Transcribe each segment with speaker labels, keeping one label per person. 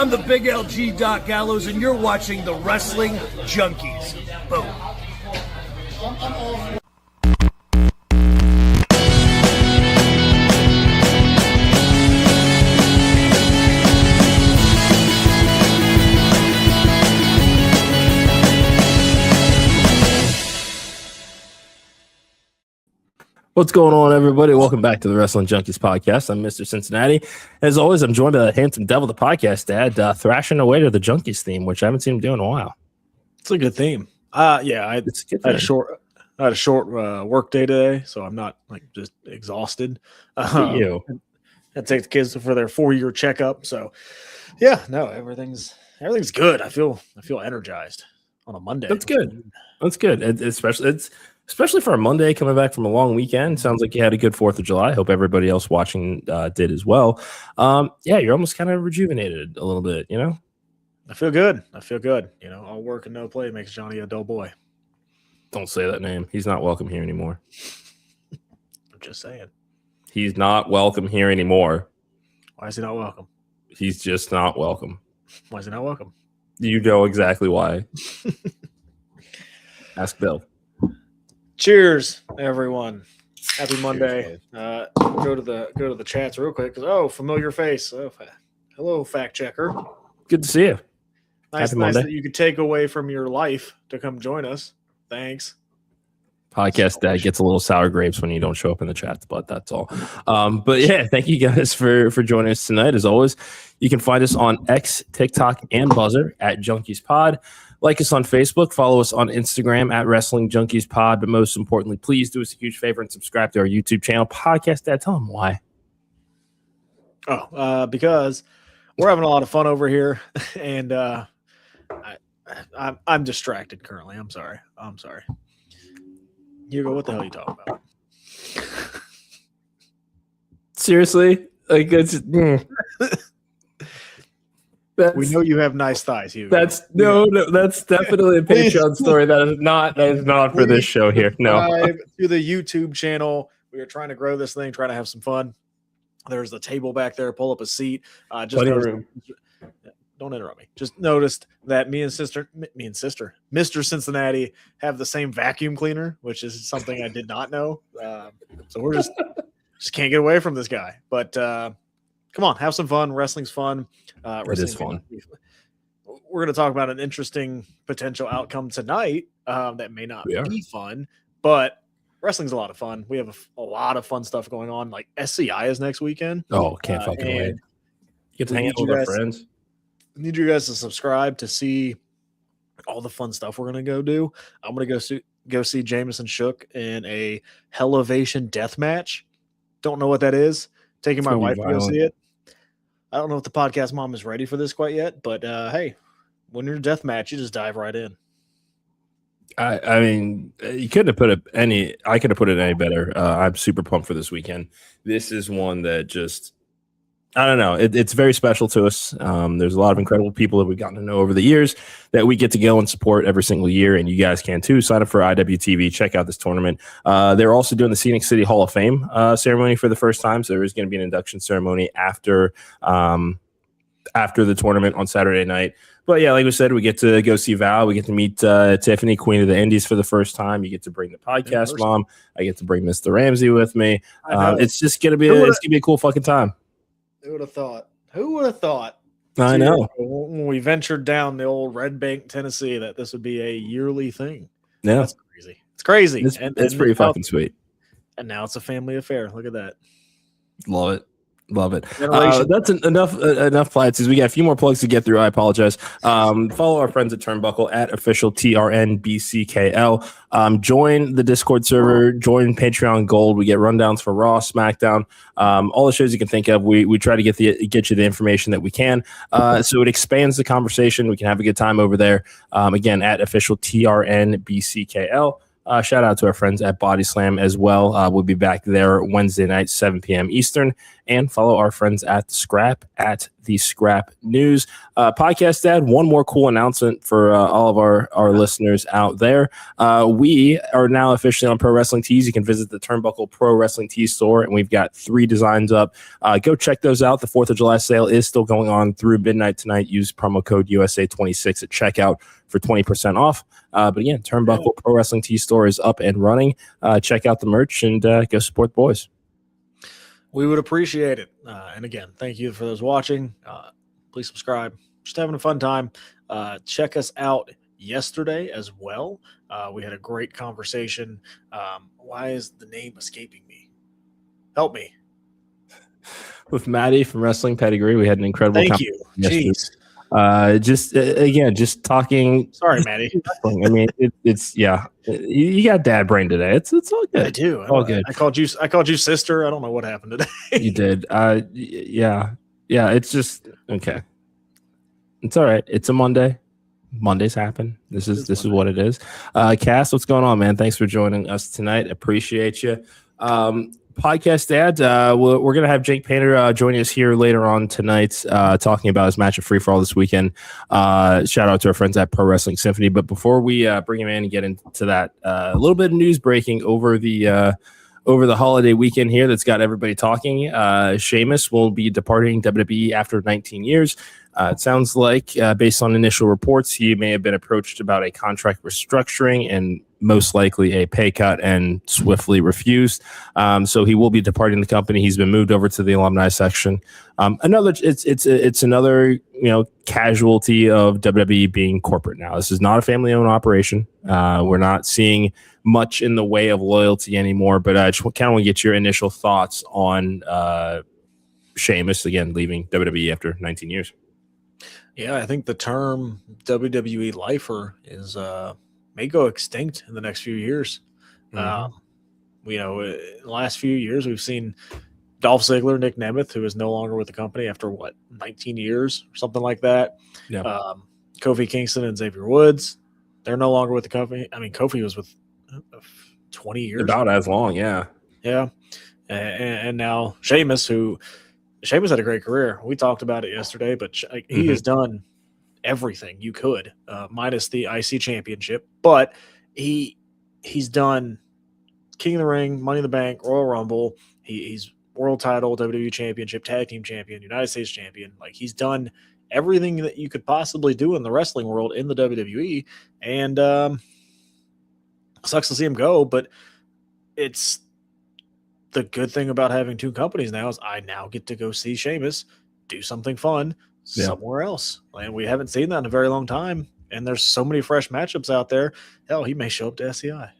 Speaker 1: I'm the Big LG Doc Gallows, and you're watching the Wrestling Junkies. Boom.
Speaker 2: What's going on, everybody? Welcome back to the Wrestling Junkies Podcast. I'm Mr. Cincinnati. As always, I'm joined by the handsome devil, the podcast dad, thrashing away to the Junkies theme, which I haven't seen him do in a while.
Speaker 3: It's a good theme. I had a short work day today, so I'm not just exhausted.
Speaker 2: You.
Speaker 3: I take the kids for their 4-year checkup. So, yeah, no, everything's good. I feel energized on a Monday.
Speaker 2: That's good. That's good. Especially for a Monday coming back from a long weekend. Sounds like you had a good 4th of July. Hope everybody else watching did as well. Yeah, you're almost kind of rejuvenated a little bit, you know?
Speaker 3: I feel good. You know, all work and no play makes Johnny a dull boy.
Speaker 2: Don't say that name. He's not welcome here anymore.
Speaker 3: I'm just saying.
Speaker 2: He's not welcome here anymore.
Speaker 3: Why is he not welcome?
Speaker 2: He's just not welcome.
Speaker 3: Why is he not welcome?
Speaker 2: You know exactly why. Ask Bill.
Speaker 3: Cheers, everyone. Happy Monday. Go to the chats real quick because familiar face. Hello, fact checker.
Speaker 2: Good to see you.
Speaker 3: Nice that you could take away from your life to come join us. Thanks.
Speaker 2: Podcast dad gets a little sour grapes when you don't show up in the chats, but that's all. But yeah, thank you guys for joining us tonight. As always, you can find us on X, TikTok, and Buzzer at Junkies Pod. Like us on Facebook, follow us on Instagram at Wrestling Junkies Pod, but most importantly, please do us a huge favor and subscribe to our YouTube channel. Podcast dad, tell them why.
Speaker 3: Because we're having a lot of fun over here, and I'm distracted currently. I'm sorry. Hugo, what the hell are you talking about?
Speaker 2: Seriously? It's
Speaker 3: we know you have nice thighs, Hugo.
Speaker 2: That's definitely a Patreon story. That is not for this show here. No.
Speaker 3: To the YouTube channel. We are trying to grow this thing, trying to have some fun. There's the table back there. Pull up a seat.
Speaker 2: Room.
Speaker 3: Don't interrupt me. Just noticed that me and sister, Mr. Cincinnati, have the same vacuum cleaner, which is something I did not know. So we're just can't get away from this guy. But come on, have some fun. Wrestling's fun.
Speaker 2: It is fun.
Speaker 3: We're going to talk about an interesting potential outcome tonight that may not be fun, but wrestling's a lot of fun. We have a lot of fun stuff going on. Like SCI is next weekend.
Speaker 2: Oh, can't fucking wait. You get to hang out with our friends.
Speaker 3: I need you guys to subscribe to see all the fun stuff we're going to go do. I'm going to go see Jameson Shook in a Hellavation death match. Don't know what that is. Taking my wife to go see it. I don't know if the podcast mom is ready for this quite yet, but hey, when you're in a death match, you just dive right in.
Speaker 2: I mean, you couldn't have put it any. I could have put it any better. I'm super pumped for this weekend. This is one that just, I don't know. It's very special to us. There's a lot of incredible people that we've gotten to know over the years that we get to go and support every single year, and you guys can too. Sign up for IWTV. Check out this tournament. They're also doing the Scenic City Hall of Fame ceremony for the first time, so there is going to be an induction ceremony after the tournament on Saturday night. But yeah, like we said, we get to go see Val. We get to meet Tiffany, Queen of the Indies, for the first time. You get to bring the podcast mom. I get to bring Mr. Ramsey with me. It's just gonna be a cool fucking time.
Speaker 3: Who would have thought? Who would have thought?
Speaker 2: I know.
Speaker 3: When we ventured down the old Red Bank, Tennessee, that this would be a yearly thing.
Speaker 2: Yeah,
Speaker 3: that's crazy. It's crazy.
Speaker 2: It's pretty fucking sweet.
Speaker 3: And now it's a family affair. Look at that.
Speaker 2: Love it. That's enough platitudes. We got a few more plugs to get through. I apologize. Follow our friends at Turnbuckle at official TRNBCKL. Join the Discord server. Join Patreon Gold. We get rundowns for Raw, SmackDown, all the shows you can think of. We try to get you the information that we can. So it expands the conversation. We can have a good time over there. Again, at official TRNBCKL. Shout out to our friends at Body Slam as well. We'll be back there Wednesday night, 7 p.m. Eastern. And follow our friends at The Scrap at the Scrap News. Podcast Dad, one more cool announcement for all of our listeners out there. We are now officially on Pro Wrestling Tees. You can visit the Turnbuckle Pro Wrestling Tees store, and we've got 3 designs up. Go check those out. The 4th of July sale is still going on through midnight tonight. Use promo code USA26 at checkout for 20% off. But again, Turnbuckle Pro Wrestling Tees store is up and running. Check out the merch and go support the boys.
Speaker 3: We would appreciate it. And again, thank you for those watching. Please subscribe. Just having a fun time. Check us out yesterday as well. We had a great conversation. Why is the name escaping me? Help me.
Speaker 2: With Maddie from Wrestling Pedigree, we had an incredible
Speaker 3: conversation. Thank you. Jeez.
Speaker 2: Just talking.
Speaker 3: Sorry, Maddie.
Speaker 2: I mean, it's you got dad brain today. It's all good.
Speaker 3: I do.
Speaker 2: All good.
Speaker 3: I called you sister. I don't know what happened today.
Speaker 2: You did. Yeah. It's just okay. It's all right. It's a Monday. Mondays happen. This is what it is. Cass, what's going on, man? Thanks for joining us tonight. Appreciate you. Podcast Dad, we're going to have Jake Painter joining us here later on tonight, talking about his match at Free For All this weekend. Shout out to our friends at Pro Wrestling Symphony. But before we bring him in and get into that, a little bit of news breaking over the holiday weekend here that's got everybody talking. Sheamus will be departing WWE after 19 years. It sounds like, based on initial reports, he may have been approached about a contract restructuring and most likely a pay cut and swiftly refused. So he will be departing the company. He's been moved over to the alumni section. It's another casualty of WWE being corporate now. This is not a family-owned operation. We're not seeing much in the way of loyalty anymore. But I just kind of want to get your initial thoughts on Sheamus again leaving WWE after 19 years.
Speaker 3: Yeah, I think the term WWE lifer is may go extinct in the next few years. In the last few years, we've seen Dolph Ziggler, Nick Nemeth, who is no longer with the company after 19 years or something like that. Yeah. Kofi Kingston and Xavier Woods, they're no longer with the company. I mean, Kofi was with 20 years.
Speaker 2: About as long, yeah.
Speaker 3: Yeah. And now Sheamus, Sheamus had a great career. We talked about it yesterday, but he has done everything you could, minus the IC championship. But he's done King of the Ring, Money in the Bank, Royal Rumble. He's world title, WWE championship, tag team champion, United States champion. Like, he's done everything that you could possibly do in the wrestling world in the WWE. And sucks to see him go, but it's the good thing about having 2 companies now is I now get to go see Sheamus do something fun somewhere else. And we haven't seen that in a very long time. And there's so many fresh matchups out there. Hell, he may show up to SCI.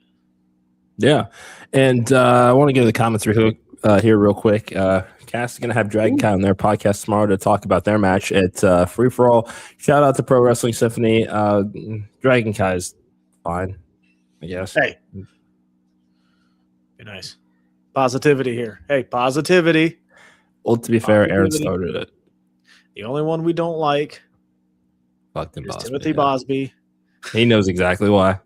Speaker 2: Yeah. And I want to get to the comments here real quick. Cass is going to have Dragon Kai on their podcast tomorrow to talk about their match at Free For All. Shout out to Pro Wrestling Symphony. Dragon Kai is fine, I guess.
Speaker 3: Hey. Be nice. Positivity here. Hey, positivity.
Speaker 2: Well, to be fair, Aaron started it.
Speaker 3: The only one we don't like is Timothy Bosby.
Speaker 2: He knows exactly why.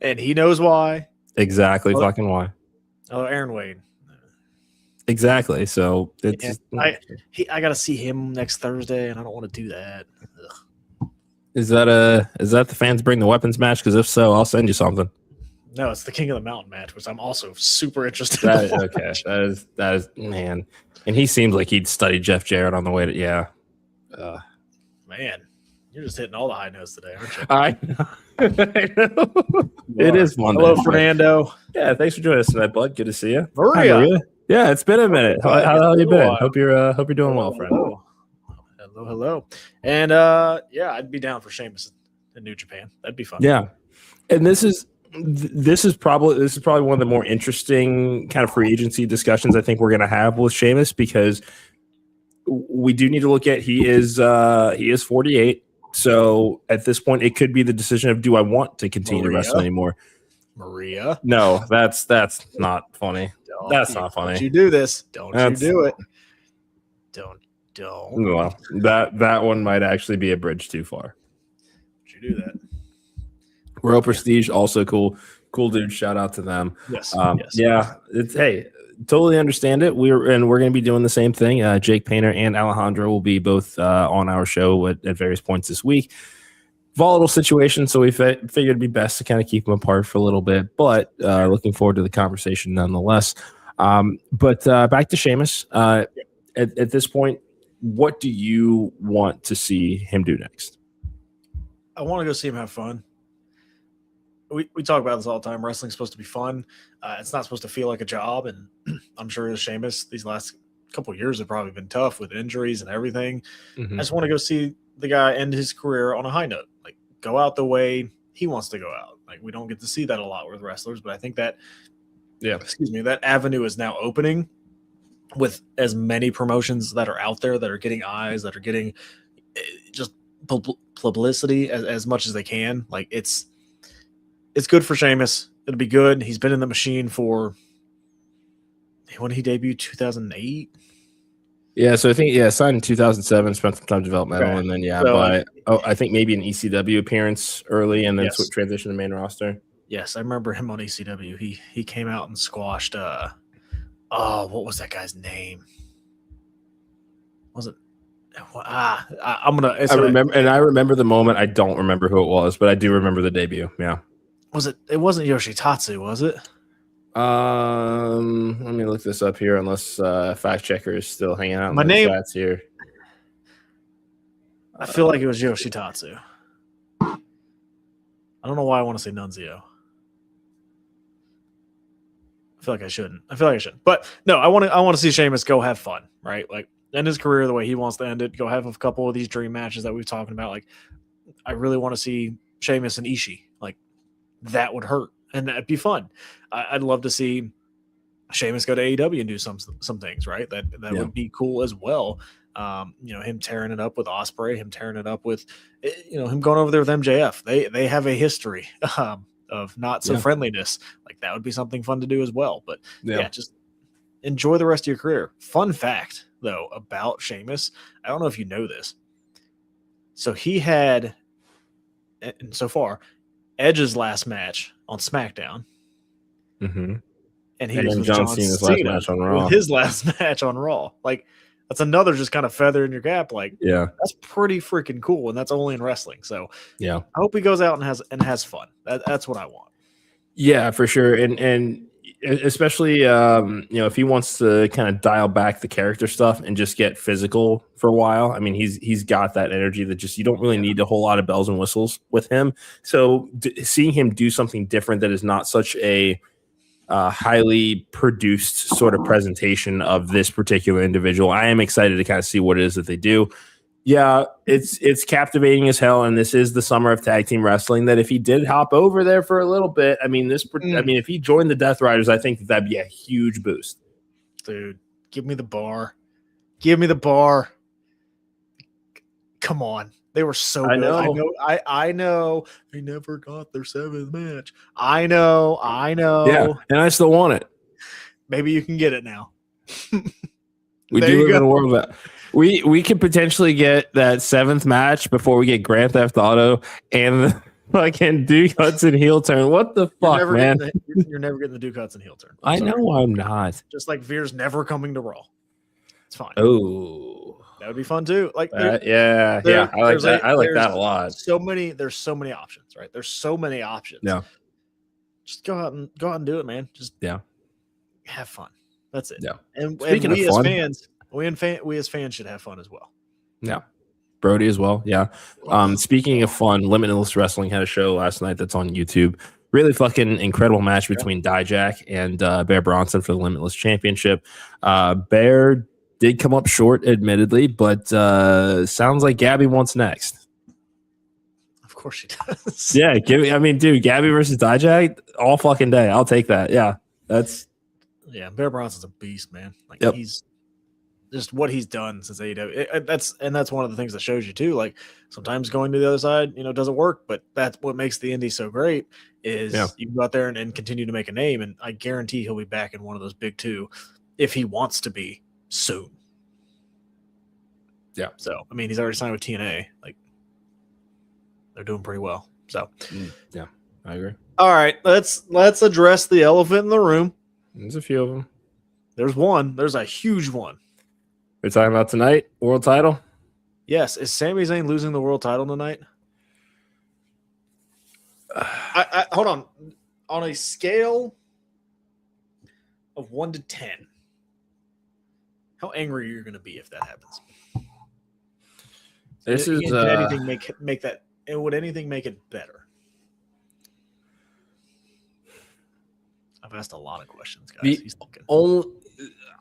Speaker 3: And he knows why.
Speaker 2: Exactly fucking why.
Speaker 3: Oh, Aaron Wade.
Speaker 2: Exactly. So it's
Speaker 3: I got to see him next Thursday, and I don't want to do that. Ugh.
Speaker 2: Is that the fans bring the weapons match? Because if so, I'll send you something.
Speaker 3: No, it's the King of the Mountain match, which I'm also super interested in.
Speaker 2: Okay. That is, man. And he seems like he'd study Jeff Jarrett on the way to,
Speaker 3: Man, you're just hitting all the high notes today, aren't you?
Speaker 2: I know. It is Monday.
Speaker 3: Hello, Fernando.
Speaker 2: Yeah, thanks for joining us tonight, bud. Good to see you.
Speaker 3: Maria.
Speaker 2: Yeah, it's been a minute. How you been? Hope you're doing well, friend.
Speaker 3: Hello. And I'd be down for Sheamus in New Japan. That'd be fun.
Speaker 2: Yeah. And this is probably one of the more interesting kind of free agency discussions I think we're going to have with Sheamus, because we do need to look at he is 48. So at this point, it could be the decision of, do I want to continue to wrestle anymore?
Speaker 3: Maria?
Speaker 2: No, that's not funny. That's not funny.
Speaker 3: Don't you do this? Don't you do it? Don't.
Speaker 2: Well, that one might actually be a bridge too far.
Speaker 3: Don't you do that?
Speaker 2: Royal Prestige, also cool dude. Shout out to them.
Speaker 3: Yes.
Speaker 2: Yeah. totally understand it. We're going to be doing the same thing. Jake Painter and Alejandro will be both on our show at various points this week. Volatile situation, so we figured it'd be best to kind of keep them apart for a little bit, but looking forward to the conversation nonetheless. But back to Sheamus. At this point, what do you want to see him do next?
Speaker 3: I want to go see him have fun. We talk about this all the time. Wrestling's supposed to be fun. It's not supposed to feel like a job, and I'm sure Sheamus, these last couple of years have probably been tough with injuries and everything. I just want to go see the guy end his career on a high note, like go out the way he wants to go out. Like we don't get to see that a lot with wrestlers, but I think that, that avenue is now opening with as many promotions that are out there that are getting eyes, that are getting just publicity as much as they can. Like it's good for Sheamus. It'll be good. He's been in the machine for when he debuted 2008.
Speaker 2: Yeah, so I think signed in 2007, spent some time developmental, and then I think maybe an ECW appearance early, and then transition to main roster.
Speaker 3: Yes, I remember him on ECW. He came out and squashed. What was that guy's name? Was it? I
Speaker 2: remember the moment. I don't remember who it was, but I do remember the debut. Yeah.
Speaker 3: Was it? It wasn't Yoshitatsu, was it?
Speaker 2: Let me look this up here. Unless fact checker is still hanging out.
Speaker 3: My name
Speaker 2: chats here.
Speaker 3: I feel like it was Yoshitatsu. I don't know why I want to say Nunzio. I feel like I shouldn't. But no, I want to see Sheamus go have fun, right? Like end his career the way he wants to end it. Go have a couple of these dream matches that we've talking about. Like I really want to see Sheamus and Ishii. Like that would hurt, and that'd be fun. I'd love to see Sheamus go to AEW and do some things, right? That would be cool as well. Him tearing it up with Ospreay, him tearing it up with, him going over there with MJF. They have a history of not so friendliness. Like that would be something fun to do as well. But just enjoy the rest of your career. Fun fact though about Sheamus, I don't know if you know this. So he had, and so far, Edge's last match on SmackDown.
Speaker 2: Mm-hmm.
Speaker 3: And he was with John Cena's last match on Raw. His last match on Raw. Like, that's another just kind of feather in your cap. Like, that's pretty freaking cool, and that's only in wrestling. So, I hope he goes out and has fun. That's what I want.
Speaker 2: Yeah, for sure. And especially if he wants to kind of dial back the character stuff and just get physical for a while. I mean, he's got that energy that just you don't really need a whole lot of bells and whistles with him. So seeing him do something different that is not such a highly produced sort of presentation of this particular individual, I am excited to kind of see what it is that they do. Yeah, it's captivating as hell, and this is the summer of tag team wrestling. That if he did hop over there for a little bit, I mean, if he joined the Death Riders, I think that'd be a huge boost.
Speaker 3: Dude, give me the bar. Give me the bar. Come on, they were so good. I know. They never got their 7th match. I know.
Speaker 2: Yeah, and I still want it.
Speaker 3: Maybe you can get it now.
Speaker 2: We do live in a world that. We could potentially get that 7th match before we get Grand Theft Auto and the fucking Duke Hudson heel turn. What the fuck, man?
Speaker 3: You're never getting the Duke Hudson heel turn.
Speaker 2: I know I'm not.
Speaker 3: Just like Veer's never coming to Raw. It's fine.
Speaker 2: Oh,
Speaker 3: that would be fun too. Like,
Speaker 2: I like that. I like that a lot.
Speaker 3: There's so many options, right? There's so many options.
Speaker 2: Yeah.
Speaker 3: Just go out and do it, man. Just have fun. That's it.
Speaker 2: Yeah.
Speaker 3: And we as fans. We as fans should have fun as well.
Speaker 2: Yeah. Brody as well. Yeah. Speaking of fun, Limitless Wrestling had a show last night that's on YouTube. Really fucking incredible match between Dijak and Bear Bronson for the Limitless Championship. Bear did come up short, admittedly, but sounds like Gabby wants next.
Speaker 3: Of course she does.
Speaker 2: Yeah. Gabby versus Dijak all fucking day. I'll take that. Yeah.
Speaker 3: Bear Bronson's a beast, man. Like he's just what he's done since AEW. That's one of the things that shows you too. Like sometimes going to the other side, doesn't work, but that's what makes the indie so great is you can go out there and continue to make a name. And I guarantee he'll be back in one of those big two if he wants to be soon. Yeah. So, I mean, he's already signed with TNA. Like they're doing pretty well. So,
Speaker 2: yeah, I agree.
Speaker 3: All right, let's address the elephant in the room.
Speaker 2: There's a few of them.
Speaker 3: There's one. There's a huge one.
Speaker 2: We're talking about tonight, world title?
Speaker 3: Yes. Is Sami Zayn losing the world title tonight? I hold on. On a scale of 1 to 10, how angry are you going to be if that happens?
Speaker 2: This is
Speaker 3: would anything make that? Would anything make it better? I've asked a lot of questions, guys. He's looking.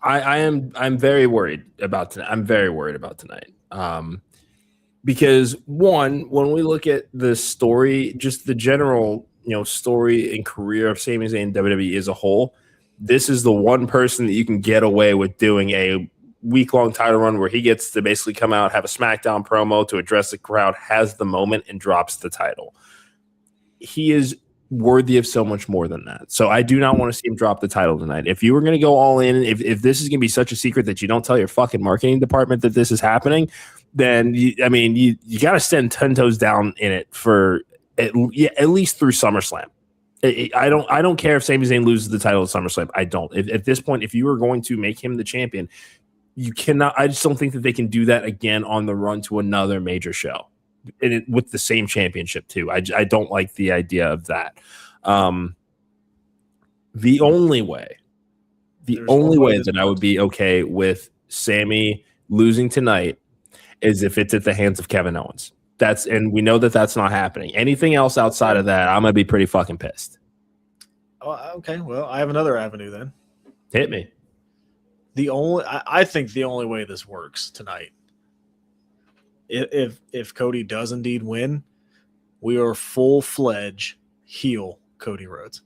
Speaker 2: I'm very worried about tonight. I'm very worried about tonight. Because one, when we look at the story, just the general, story and career of Sami Zayn in WWE as a whole, this is the one person that you can get away with doing a week-long title run where he gets to basically come out, have a SmackDown promo to address the crowd, has the moment, and drops the title. He is worthy of so much more than that. So I do not want to see him drop the title tonight. If you were going to go all in, if this is going to be such a secret that you don't tell your fucking marketing department that this is happening, then you got to stand 10 toes down in it for at least through SummerSlam. I don't care if Sami Zayn loses the title at SummerSlam. I don't. At this point, if you are going to make him the champion, you cannot. I just don't think that they can do that again on the run to another major show, and with the same championship too. I don't like the idea of that. The only way that I would be okay with Sami losing tonight is if it's at the hands of Kevin Owens. And we know that that's not happening. Anything else outside of that, I'm gonna be pretty fucking pissed.
Speaker 3: Oh, okay. Well, I have another avenue then.
Speaker 2: Hit me.
Speaker 3: I think the only way this works tonight, if Cody does indeed win, we are full-fledged heel Cody Rhodes.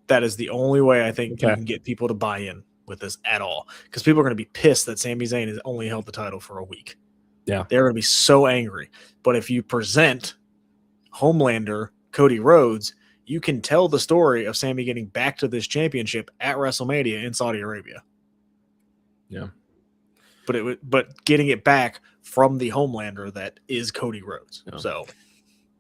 Speaker 3: That is the only way I think you can get people to buy in with this at all, because people are going to be pissed that Sami Zayn has only held the title for a week.
Speaker 2: Yeah,
Speaker 3: they're going to be so angry. But if you present Homelander Cody Rhodes, you can tell the story of Sami getting back to this championship at WrestleMania in Saudi Arabia.
Speaker 2: Yeah,
Speaker 3: but getting it back from the Homelander that is Cody Rhodes. Yeah. So,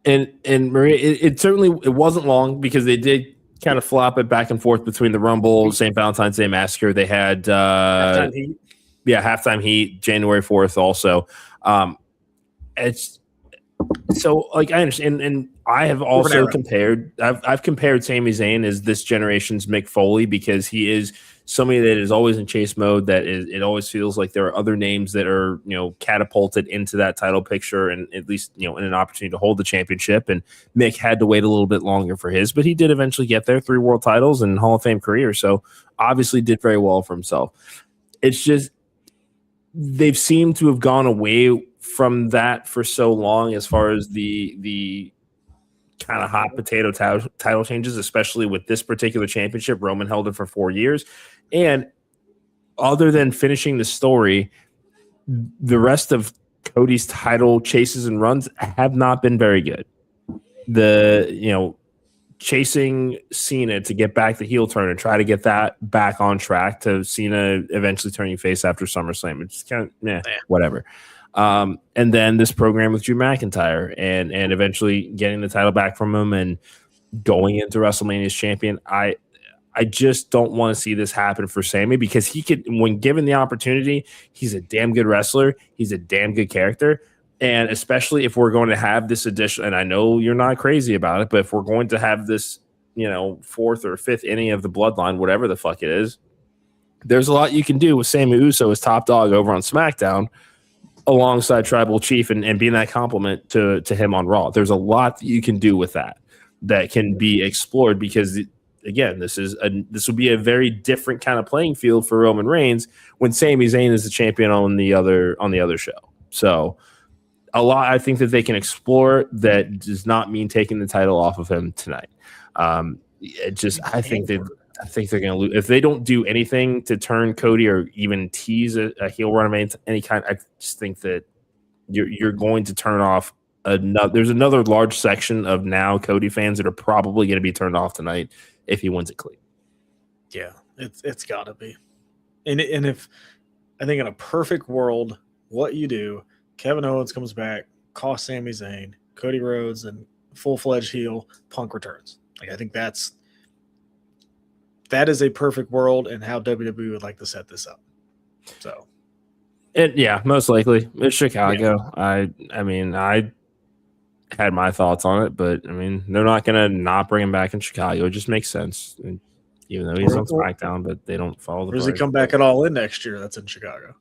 Speaker 2: and Maria, it certainly wasn't long, because they did kind of flop it back and forth between the Rumble, St. Valentine's Day Massacre. They had
Speaker 3: Halftime Heat.
Speaker 2: Yeah, Halftime Heat, January 4th also. It's so, like, I understand, and I have also compared Sami Zayn as this generation's Mick Foley, because he is somebody that is always in chase mode, that it always feels like there are other names that are, catapulted into that title picture, and at least, in an opportunity to hold the championship. And Mick had to wait a little bit longer for his, but he did eventually get there, 3 world titles and Hall of Fame career. So obviously did very well for himself. It's just, they've seemed to have gone away from that for so long, as far as the kind of hot potato title changes, especially with this particular championship. Roman held it for 4 years. And other than finishing the story, the rest of Cody's title chases and runs have not been very good. Chasing Cena to get back the heel turn and try to get that back on track, to Cena eventually turning face after SummerSlam. It's kind of whatever. And then this program with Drew McIntyre and eventually getting the title back from him and going into WrestleMania as champion. I just don't want to see this happen for Sami, because he could, when given the opportunity, he's a damn good wrestler. He's a damn good character. And especially if we're going to have this addition, and I know you're not crazy about it, but if we're going to have this, 4th or 5th inning of the bloodline, whatever the fuck it is, there's a lot you can do with Sami Uso as top dog over on SmackDown, alongside Tribal Chief, and being that compliment to him on Raw. There's a lot that you can do with that can be explored, because again, this would be a very different kind of playing field for Roman Reigns when Sami Zayn is the champion on the other show. So a lot I think that they can explore that does not mean taking the title off of him tonight. I think they're going to lose if they don't do anything to turn Cody or even tease a heel run of any kind. I just think that you're going to turn off there's another large section of now Cody fans that are probably going to be turned off tonight if he wins it clean.
Speaker 3: Yeah, it's got to be. And if I think in a perfect world, what you do, Kevin Owens comes back, costs Sami Zayn, Cody Rhodes, and full-fledged heel, Punk returns. Like, I think that's that is a perfect world and how WWE would like to set this up. So,
Speaker 2: most likely it's Chicago. Yeah. I mean, I had my thoughts on it, but I mean, they're not going to not bring him back in Chicago. It just makes sense, even though he's on SmackDown, but they don't follow the.
Speaker 3: Or does he come back at All In next year? That's in Chicago.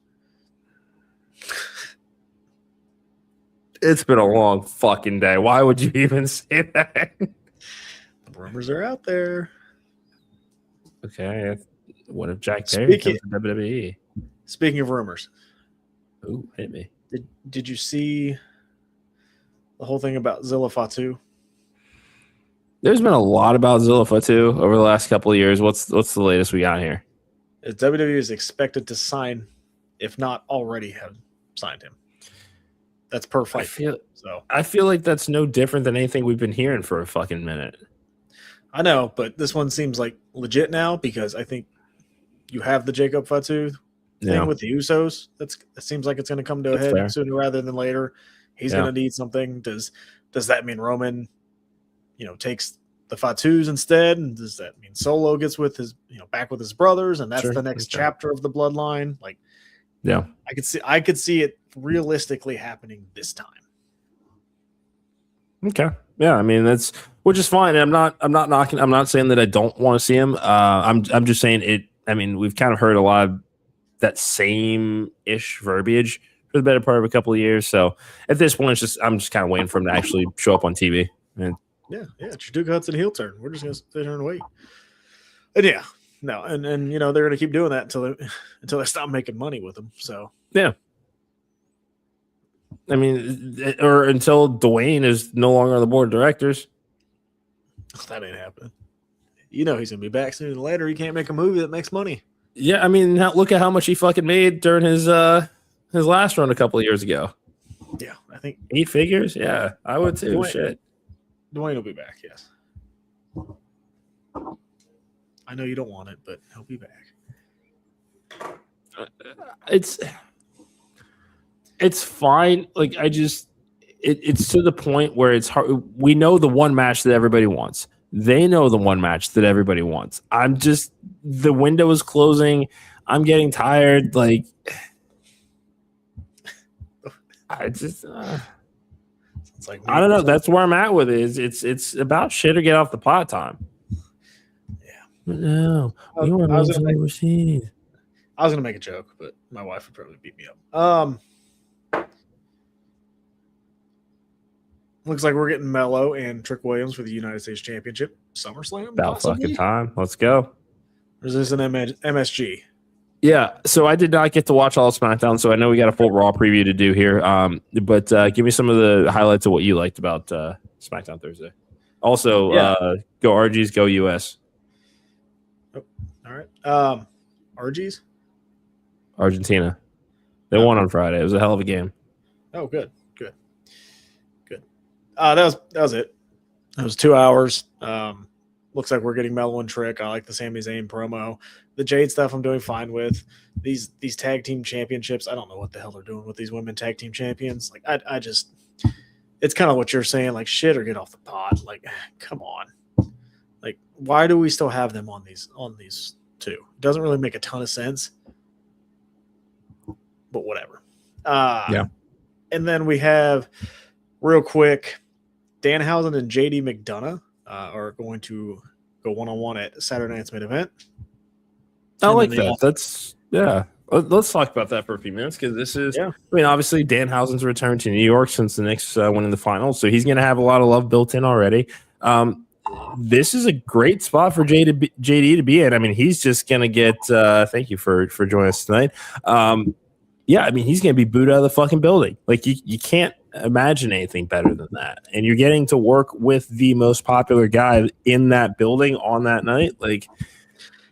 Speaker 2: It's been a long fucking day. Why would you even say that?
Speaker 3: The rumors are out there.
Speaker 2: Okay. What if Jack Perry comes to WWE?
Speaker 3: Speaking of rumors.
Speaker 2: Ooh, hit me.
Speaker 3: Did you see the whole thing about Zilla Fatu?
Speaker 2: There's been a lot about Zilla Fatu over the last couple of years. What's the latest we got here?
Speaker 3: WWE is expected to sign, if not already have signed him. That's per fight. I feel like that's no different than anything we've been hearing for a fucking minute. I know, but this one seems like legit now because I think you have the Jacob Fatu thing with the Usos. It seems like it's going to come to a head sooner rather than later. He's going to need something. Does that mean Roman, takes the Fatus instead? And does that mean Solo gets with his, back with his brothers, and that's the next chapter of the bloodline? Like,
Speaker 2: yeah,
Speaker 3: I could see it realistically happening this time.
Speaker 2: Okay. Yeah, I mean which is fine. I'm not knocking. I'm not saying that I don't want to see him. I'm just saying it. I mean, we've kind of heard a lot of that same-ish verbiage for the better part of a couple of years. So at this point, I'm just kind of waiting for him to actually show up on TV. And
Speaker 3: yeah, it's your Duke Hudson heel turn. We're just gonna sit here and wait. And they're gonna keep doing that until they stop making money with him. So
Speaker 2: yeah. I mean, or until Dwayne is no longer on the board of directors.
Speaker 3: That ain't happening. He's going to be back sooner than later. He can't make a movie that makes money.
Speaker 2: Yeah, I mean, look at how much he fucking made during his last run a couple of years ago.
Speaker 3: Yeah, I think
Speaker 2: 8 figures. Yeah, I would too. Dwayne
Speaker 3: will be back, yes. I know you don't want it, but he'll be back.
Speaker 2: It's fine. Like it's to the point where it's hard. We know the one match that everybody wants. They know the one match that everybody wants. The window is closing. I'm getting tired. Like I don't know. That's where I'm at with it. It's about shit or get off the pot time.
Speaker 3: Yeah.
Speaker 2: No, we were overseas.
Speaker 3: I was gonna make a joke, but my wife would probably beat me up. Looks like we're getting Mello and Trick Williams for the United States Championship. SummerSlam?
Speaker 2: About fucking time. Let's go.
Speaker 3: Or is this an MSG?
Speaker 2: Yeah, so I did not get to watch all of SmackDown, so I know we got a full Raw preview to do here. But give me some of the highlights of what you liked about SmackDown Thursday. Also, go RGs, go US.
Speaker 3: Oh, all right. RGs?
Speaker 2: Argentina. They won on Friday. It was a hell of a game.
Speaker 3: Oh, good. That was it. It was 2 hours. Looks like we're getting Mello and Trick. I like the Sami Zayn promo. The Jade stuff I'm doing fine with. These tag team championships, I don't know what the hell they're doing with these women tag team champions. Like I just, it's kind of what you're saying, like shit or get off the pot. Like, come on. Like, why do we still have them on these two? It doesn't really make a ton of sense. But whatever.
Speaker 2: Yeah.
Speaker 3: And then we have real quick, Danhausen and JD McDonough are going to go one-on-one at Saturday night's main event.
Speaker 2: I like that. Let's talk about that for a few minutes because this is, I mean, obviously Danhausen's returned to New York since the Knicks went in the finals, so he's going to have a lot of love built in already. This is a great spot for JD to be in. I mean, he's just going to get, thank you for joining us tonight. Yeah, I mean, he's going to be booed out of the fucking building. Like, you can't imagine anything better than that. And you're getting to work with the most popular guy in that building on that night. Like,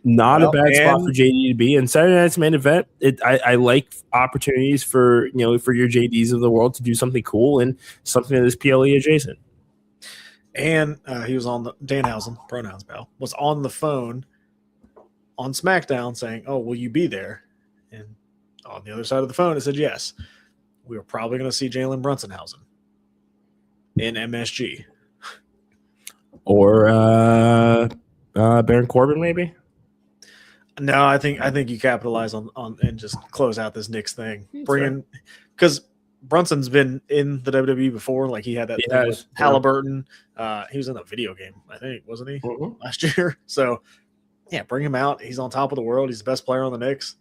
Speaker 2: not a bad spot for JD to be. And Saturday night's main event, I like opportunities for your JDs of the world to do something cool and something that is PLE adjacent.
Speaker 3: And he was on the Danhausen, pronouns pal, was on the phone on SmackDown saying, "Oh, will you be there?" And on the other side of the phone, it said, "Yes, we were probably going to see Jalen Brunsonhausen in MSG."
Speaker 2: Or Baron Corbin, maybe?
Speaker 3: No, I think you capitalize on and just close out this Knicks thing. Bring in, because Brunson's been in the WWE before. Like he had that thing with Halliburton. He was in a video game, I think, wasn't he, last year? So yeah, bring him out. He's on top of the world. He's the best player on the Knicks.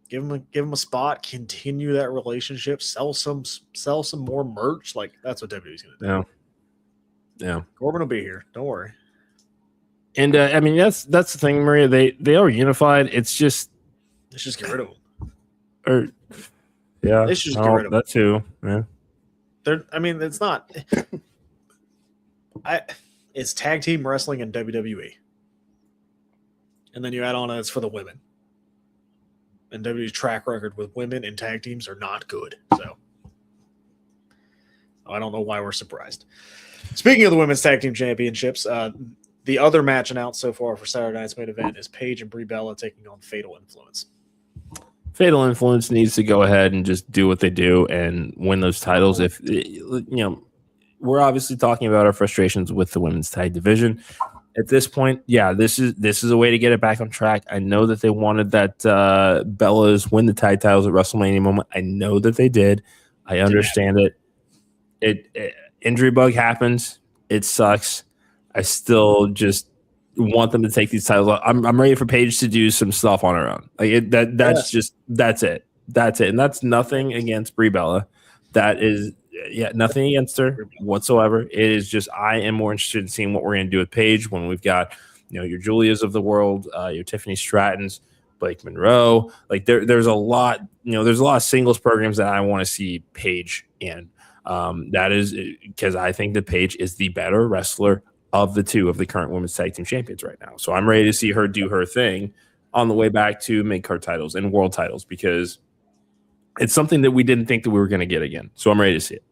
Speaker 3: Give him a spot. Continue that relationship. Sell some more merch. Like that's what WWE's gonna do.
Speaker 2: Yeah.
Speaker 3: Corbin will be here. Don't worry.
Speaker 2: And I mean that's the thing, Maria. They are unified. It's just
Speaker 3: let's just get rid of them.
Speaker 2: Or yeah,
Speaker 3: they should just get rid of
Speaker 2: that too. Yeah.
Speaker 3: It's not. It's tag team wrestling in WWE, and then you add on it's for the women. And WWE's track record with women in tag teams are not good. So I don't know why we're surprised. Speaking of the women's tag team championships, the other match announced so far for Saturday night's main event is Paige and Brie Bella taking on Fatal Influence.
Speaker 2: Fatal Influence needs to go ahead and just do what they do and win those titles. If we're obviously talking about our frustrations with the women's tag division. At this point, yeah, this is a way to get it back on track. I know that they wanted that Bellas win the tag titles at WrestleMania moment. I know that they did. I understand it. It injury bug happens. It sucks. I still just want them to take these titles. I'm ready for Paige to do some stuff on her own. Like that's it. That's it. And that's nothing against Brie Bella. That is nothing against her whatsoever. It is just I am more interested in seeing what we're going to do with Paige when we've got your Julias of the world, your Tiffany Strattons, Blake Monroe. Like there's a lot. There's a lot of singles programs that I want to see Paige in. That is because I think that Paige is the better wrestler of the two of the current women's tag team champions right now. So I'm ready to see her do her thing on the way back to mid-card titles and world titles because it's something that we didn't think that we were going to get again. So I'm ready to see it.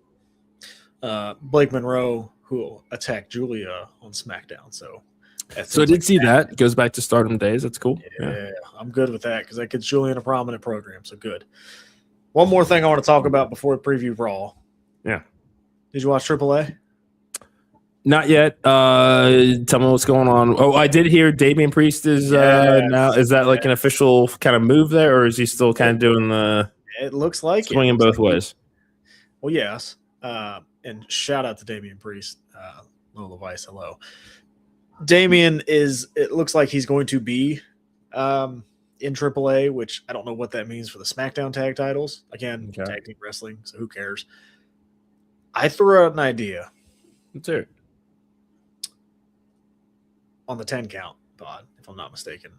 Speaker 3: Blake Monroe, who attacked Julia on SmackDown. So
Speaker 2: I did see that. It goes back to Stardom days. That's cool.
Speaker 3: Yeah. I'm good with that because that gets Julia in a prominent program. So good. One more thing I want to talk about before we preview Raw.
Speaker 2: Yeah.
Speaker 3: Did you watch AAA?
Speaker 2: Not yet. Tell me what's going on. Oh, I did hear Damian Priest is now. Is that like an official kind of move there, or is he still kind of doing the?
Speaker 3: It looks like
Speaker 2: swinging both ways.
Speaker 3: Well, yes. And shout out to Damian Priest. Lola Vice, hello. Damian it looks like he's going to be in AAA, which I don't know what that means for the SmackDown tag titles. Again, tag team wrestling, so who cares? I threw out an idea.
Speaker 2: Let's hear it.
Speaker 3: On the 10 count pod, if I'm not mistaken.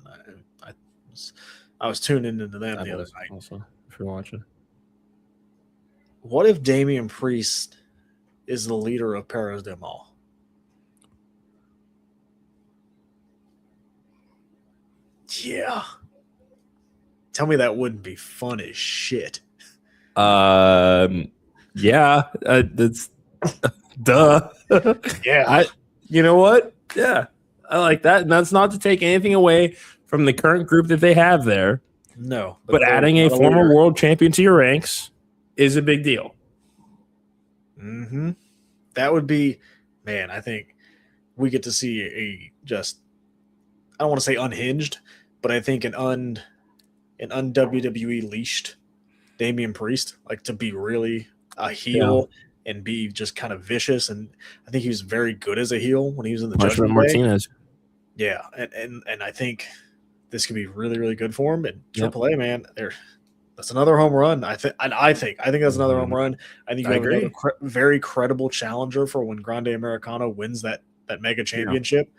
Speaker 3: I was tuning into them the other night.
Speaker 2: Also, if you're watching.
Speaker 3: What if Damian Priest is the leader of Perros del Mal? Yeah. Tell me that wouldn't be fun as shit.
Speaker 2: Yeah. That's duh.
Speaker 3: Yeah.
Speaker 2: You know what? Yeah. I like that. And that's not to take anything away from the current group that they have there.
Speaker 3: No.
Speaker 2: But adding a former world champion to your ranks is a big deal.
Speaker 3: Mm-hmm. That would be, man, I think we get to see I don't want to say unhinged, but I think an un-WWE leashed Damian Priest, like to be really a heel and be just kind of vicious. And I think he was very good as a heel when he was in the Judgment Day.
Speaker 2: Martinez.
Speaker 3: Yeah. And I think this could be really, really good for him. And AAA, man, that's another home run. I think that's another home run. I think you have another very credible challenger for when Grande Americano wins that mega championship.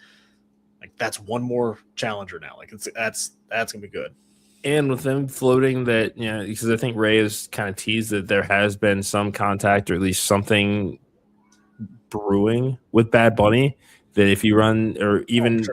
Speaker 3: Like that's one more challenger now. Like that's gonna be good.
Speaker 2: And with them floating that, because I think Ray has kind of teased that there has been some contact or at least something brewing with Bad Bunny. That if you run or even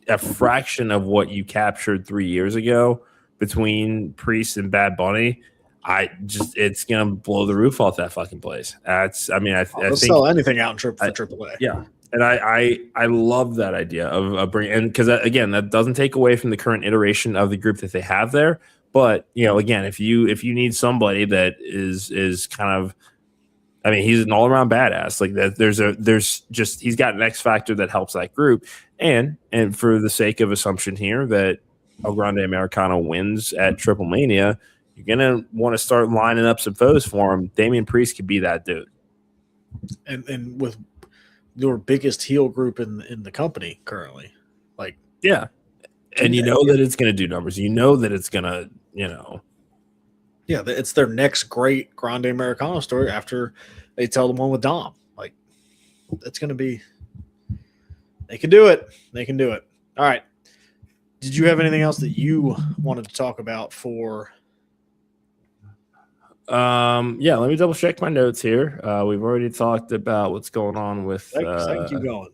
Speaker 2: a fraction of what you captured 3 years ago between Priest and Bad Bunny, it's gonna blow the roof off that fucking place. I think
Speaker 3: sell anything out for AAA.
Speaker 2: Yeah, and I love that idea of bringing, and because again, that doesn't take away from the current iteration of the group that they have there. But again, if you need somebody that is kind of, he's an all around badass. Like that, he's got an X factor that helps that group. And for the sake of assumption here, that El Grande Americano wins at Triple Mania, you're going to want to start lining up some foes for him. Damian Priest could be that dude.
Speaker 3: And with your biggest heel group in the company currently. Like,
Speaker 2: yeah. And you know that it's going to do numbers. You know that it's going to,
Speaker 3: yeah, it's their next great Grande Americano story after they tell the one with Dom. Like, it's going to be – they can do it. They can do it. All right. Did you have anything else that you wanted to talk about for –
Speaker 2: yeah, let me double check my notes here. We've already talked about what's going on with
Speaker 3: keep going.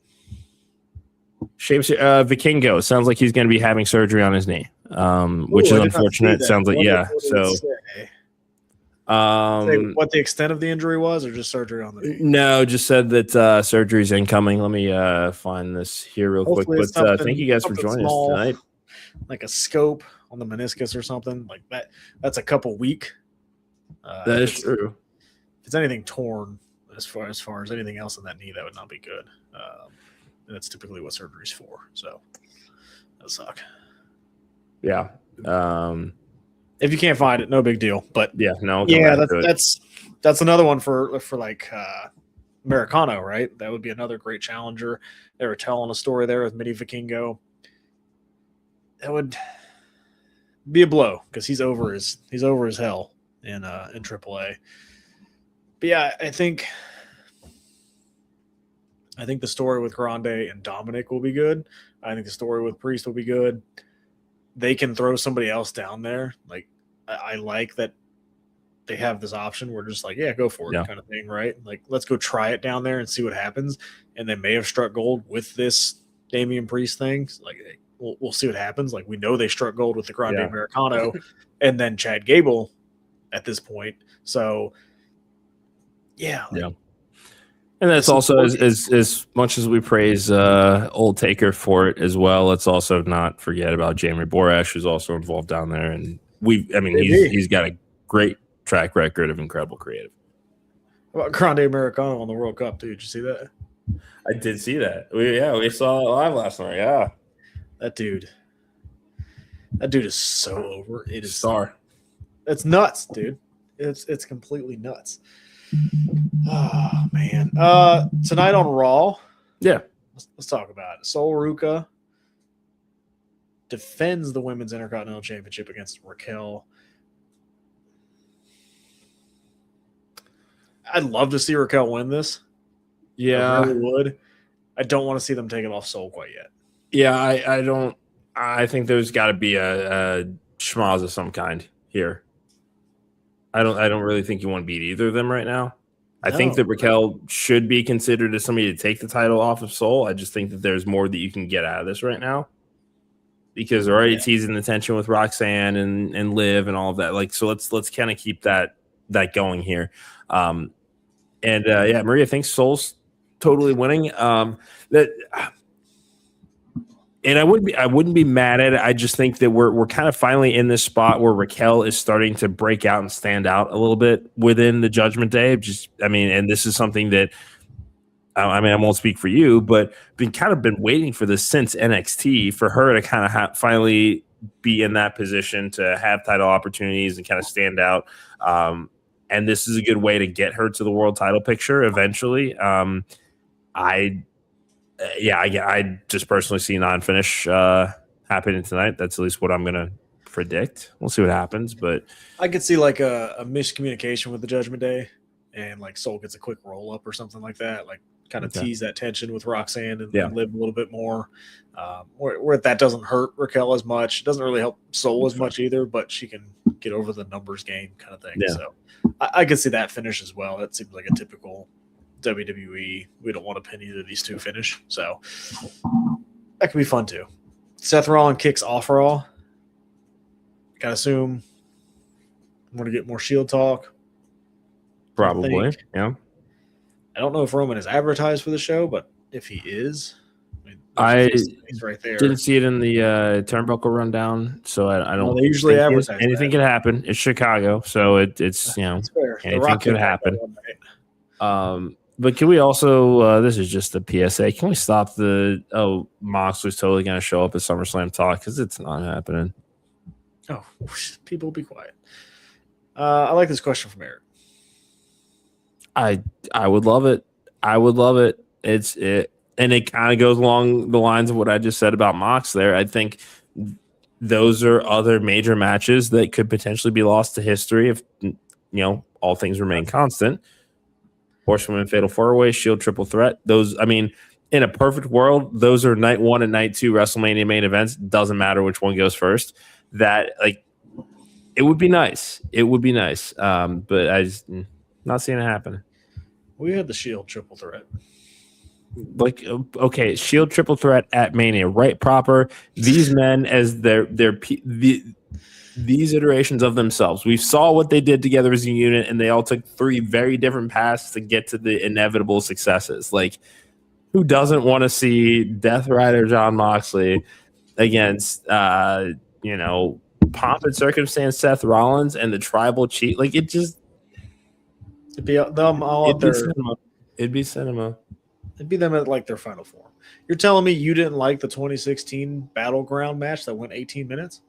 Speaker 2: Vikingo. Sounds like he's going to be having surgery on his knee, which is unfortunate. Sounds like
Speaker 3: what the extent of the injury was, or just surgery on the knee?
Speaker 2: No, just said that surgery's incoming. Let me find this here real quick. But thank you guys for joining us tonight.
Speaker 3: Like a scope on the meniscus or something like that. That's a couple week.
Speaker 2: That is true.
Speaker 3: If it's anything torn, as far as anything else in that knee, that would not be good. And that's typically what surgery's for. So that'll suck.
Speaker 2: Yeah.
Speaker 3: If you can't find it, no big deal. But
Speaker 2: yeah, no.
Speaker 3: Yeah, that's another one for like Americano, right? That would be another great challenger. They were telling a story there with Mini Vikingo. That would be a blow because he's over his hell in AAA. But yeah, I think the story with Grande and Dominic will be good. I think the story with Priest will be good. They can throw somebody else down there. Like, I like that they have this option. We're just like, yeah, go for it kind of thing, right? Like, let's go try it down there and see what happens. And they may have struck gold with this Damian Priest thing. Like, we'll see what happens. Like, we know they struck gold with the Grande Americano and then Chad Gable at this point. So, yeah.
Speaker 2: And that's also as much as we praise Old Taker for it as well. Let's also not forget about Jamie Borash, who's also involved down there. And he's got a great track record of incredible creative.
Speaker 3: How about Grande Americano on the World Cup, dude? Did you see that?
Speaker 2: I did see that. We saw it live last night. Yeah,
Speaker 3: that dude is so over. It is
Speaker 2: star.
Speaker 3: It's nuts, dude. It's completely nuts. Oh man! Tonight on Raw, let's talk about it. Sol Ruca defends the Women's Intercontinental Championship against Raquel. I'd love to see Raquel win this.
Speaker 2: Yeah,
Speaker 3: I really would. I don't want to see them take it off Sol quite yet.
Speaker 2: Yeah, I don't. I think there's got to be a schmoz of some kind here. I don't really think you want to beat either of them right now. I think that Raquel should be considered as somebody to take the title off of Sol. I just think that there's more that you can get out of this right now because they're already teasing the tension with Roxanne and Liv and all of that. Like, so let's kind of keep that going here. Maria thinks Sol's totally winning. And I wouldn't be mad at it. I just think that we're kind of finally in this spot where Raquel is starting to break out and stand out a little bit within the Judgment Day. And this is something that I won't speak for you, but been waiting for this since NXT for her to kind of finally be in that position to have title opportunities and kind of stand out. And this is a good way to get her to the world title picture eventually. I just personally see non-finish happening tonight. That's at least what I'm going to predict. We'll see what happens, but
Speaker 3: I could see like a miscommunication with the Judgment Day and like Sol gets a quick roll up or something like that. Like kind of tease that tension with Roxanne and Liv a little bit more. Where that doesn't hurt Raquel as much. It doesn't really help Sol as much either, but she can get over the numbers game kind of thing. Yeah. So I could see that finish as well. That seems like a typical WWE. We don't want to pin either of these two finish, so that could be fun too. Seth Rollins kicks off Raw. Gotta assume I'm going to get more Shield talk.
Speaker 2: Probably, yeah.
Speaker 3: I don't know if Roman is advertised for the show, but if he is, he's right there.
Speaker 2: Didn't see it in the turnbuckle rundown, so I don't.
Speaker 3: Well, they usually advertise.
Speaker 2: Anything could happen. It's Chicago, so it's anything could happen. But can we also, this is just a PSA, can we stop Moxley's totally going to show up at SummerSlam talk? Because it's not happening.
Speaker 3: Oh, people be quiet. I like this question from Eric.
Speaker 2: I would love it. I would love it. And it kind of goes along the lines of what I just said about Mox there. I think those are other major matches that could potentially be lost to history if, all things remain constant. Horsewomen Fatal 4-Way, Shield Triple Threat. Those, in a perfect world, those are night 1 and night 2 WrestleMania main events. Doesn't matter which one goes first. That, it would be nice. It would be nice. But I just not seeing it happen.
Speaker 3: We had the Shield Triple Threat.
Speaker 2: Okay, Shield Triple Threat at Mania, right? Proper. These men as these iterations of themselves. We saw what they did together as a unit, and they all took 3 very different paths to get to the inevitable successes. Who doesn't want to see Death Rider Jon Moxley against, pomp and circumstance Seth Rollins and the Tribal Chief? It'd
Speaker 3: be them all up there.
Speaker 2: It'd be cinema.
Speaker 3: It'd be them at their final form. You're telling me you didn't like the 2016 Battleground match that went 18 minutes?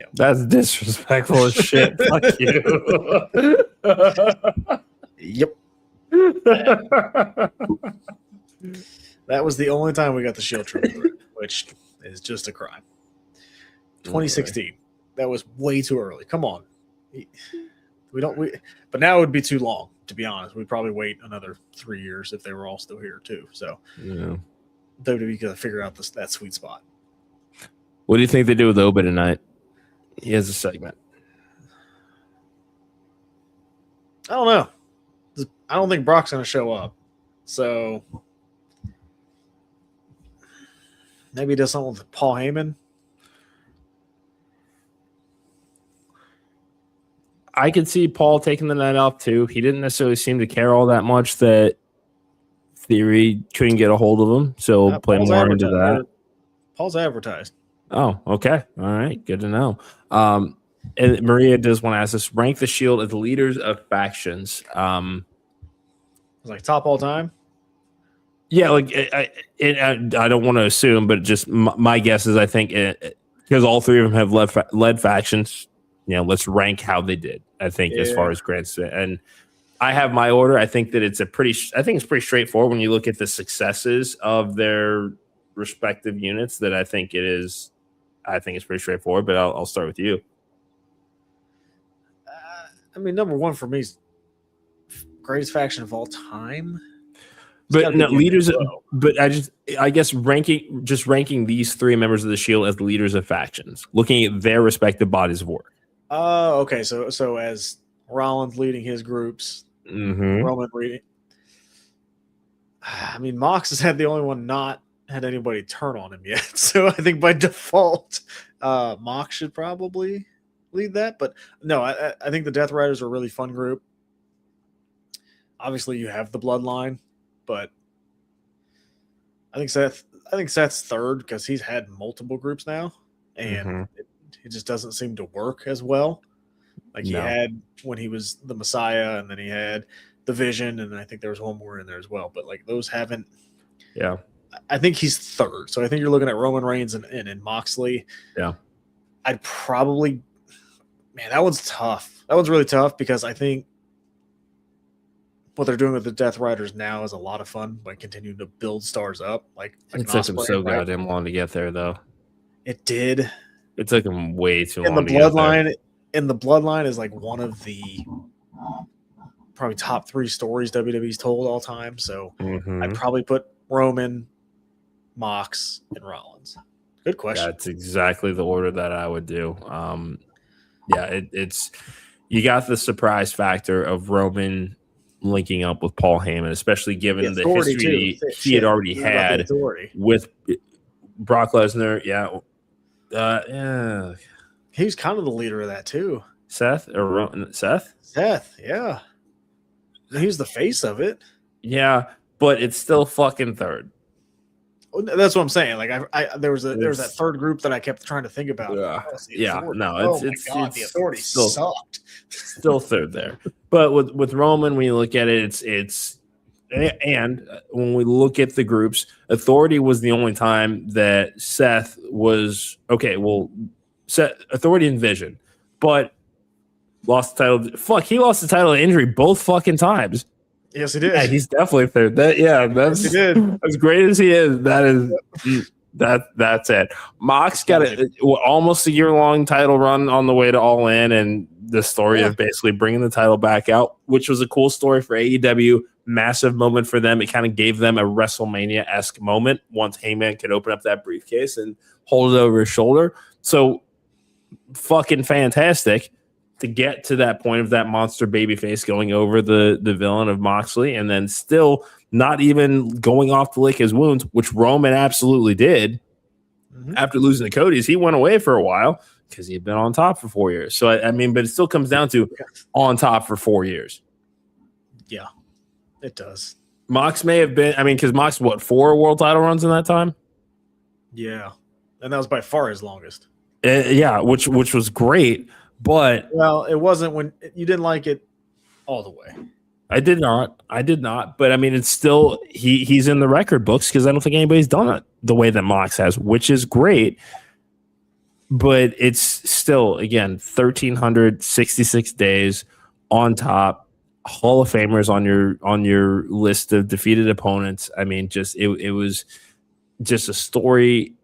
Speaker 2: Yep. That's disrespectful as shit. Fuck you.
Speaker 3: Yep. That was the only time we got the Shield Triple, which is just a crime. 2016. That was way too early. Come on. But now it would be too long, to be honest. We'd probably wait another 3 years if they were all still here too. So WWE got to figure out that sweet spot.
Speaker 2: What do you think they do with Oba tonight? He has a segment.
Speaker 3: I don't know. I don't think Brock's going to show up. So maybe he does something with Paul Heyman.
Speaker 2: I could see Paul taking the night off too. He didn't necessarily seem to care all that much that Theory couldn't get a hold of him. So play more into that.
Speaker 3: Paul's advertised.
Speaker 2: Oh, okay. All right. Good to know. And Maria does want to ask us, rank the Shield as leaders of factions.
Speaker 3: Top all time?
Speaker 2: Yeah, I don't want to assume, but just my guess is I think because all 3 of them have led factions, let's rank how they did. I think as far as grants, and I have my order. I think that it's pretty straightforward when you look at the successes of their respective units. That I think it's pretty straightforward. But I'll start with you.
Speaker 3: Number 1 for me is greatest faction of all time.
Speaker 2: But no, leaders. But I guess ranking these 3 members of the Shield as leaders of factions, looking at their respective bodies of work.
Speaker 3: Okay. So as Rollins leading his groups, Roman leading. Mox has had the only one not had anybody turn on him yet. So I think by default, Mox should probably lead that. But no, I think the Death Riders are a really fun group. Obviously, you have the Bloodline, but I think Seth's third because he's had multiple groups now, and it just doesn't seem to work as well. He had when he was the Messiah, and then he had the Vision, and I think there was one more in there as well. But those haven't.
Speaker 2: Yeah,
Speaker 3: I think he's third. So I think you're looking at Roman Reigns and Moxley.
Speaker 2: Yeah,
Speaker 3: I'd probably. Man, that one's tough. That one's really tough because I think what they're doing with the Death Riders now is a lot of fun by continuing to build stars up.
Speaker 2: It took them so goddamn long to get there, though.
Speaker 3: It did.
Speaker 2: It took them way too long.
Speaker 3: And the Bloodline is one of the probably top 3 stories WWE's told all time. So I'd probably put Roman, Mox, and Rollins. Good question.
Speaker 2: That's exactly the order that I would do. It's you got the surprise factor of Roman linking up with Paul Heyman, especially given the history he had already had with Brock Lesnar. Yeah.
Speaker 3: He's kind of the leader of that too.
Speaker 2: Seth,
Speaker 3: yeah. He's the face of it.
Speaker 2: Yeah, but it's still fucking third.
Speaker 3: That's what I'm saying. Like there was that third group that I kept trying to think about.
Speaker 2: The
Speaker 3: Authority sucked.
Speaker 2: Still third there. But with Roman, when you look at it, it's and when we look at the groups, Authority was the only time that Seth was okay. Well, Seth, Authority and Vision, but lost the title. He lost the title to injury both fucking times.
Speaker 3: Yes, he did.
Speaker 2: Yeah, he's definitely third. That's as great as he is. That's it. Mox got almost a year-long title run on the way to All In, and the story of basically bringing the title back out, which was a cool story for AEW. Massive moment for them. It kind of gave them a WrestleMania-esque moment once Heyman could open up that briefcase and hold it over his shoulder. So fucking fantastic to get to that point of that monster babyface going over the villain of Moxley, and then still not even going off to lick his wounds, which Roman absolutely did. After losing to Cody's, he went away for a while because he had been on top for 4 years. So, I mean, but it still comes down to on top for 4 years.
Speaker 3: Yeah, it does.
Speaker 2: Mox may have been, because Mox, 4 world title runs in that time?
Speaker 3: Yeah, and that was by far his longest.
Speaker 2: Which was great. But
Speaker 3: it wasn't when you didn't like it all the way.
Speaker 2: I did not. But it's still he's in the record books because I don't think anybody's done it the way that Mox has, which is great. But it's still, again, 1,366 days on top, Hall of Famers on your list of defeated opponents. It was just a story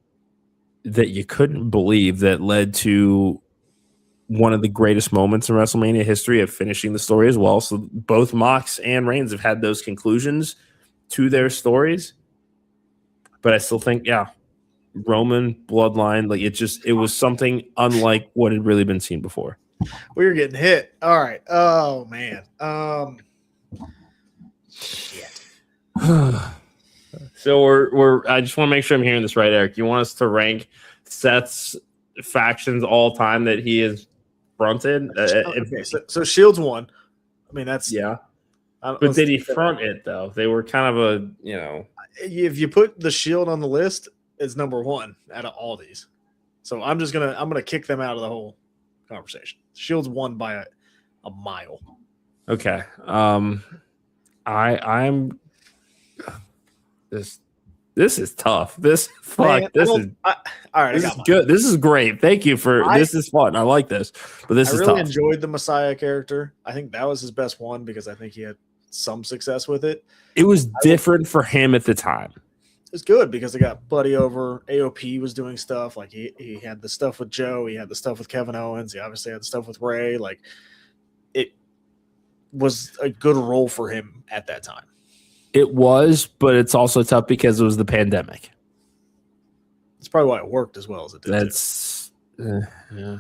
Speaker 2: that you couldn't believe that led to one of the greatest moments in WrestleMania history of finishing the story as well. So both Mox and Reigns have had those conclusions to their stories. But I still think, Roman bloodline, it was something unlike what had really been seen before.
Speaker 3: We were getting hit. All right. Oh man. Shit.
Speaker 2: So I just want to make sure I'm hearing this right, Eric. You want us to rank Seth's factions all time that he is fronted?
Speaker 3: So Shields won. That's
Speaker 2: But did he front it though? They were kind of
Speaker 3: if you put the Shield on the list, it's number 1 out of all these. So I'm gonna kick them out of the whole conversation. Shields won by a mile.
Speaker 2: Okay. I'm this is tough. This is all right. This is good. This is great. Thank you this is fun. I like this, but I really
Speaker 3: enjoyed the Messiah character. I think that was his best one because I think he had some success with it.
Speaker 2: It was different for him at the time.
Speaker 3: It's good because they got Buddy over. AOP was doing stuff like he had the stuff with Joe. He had the stuff with Kevin Owens. He obviously had the stuff with Ray. Like it was a good role for him at that time.
Speaker 2: It was, but it's also tough because it was the pandemic.
Speaker 3: That's probably why it worked as well as it did.
Speaker 2: That's yeah.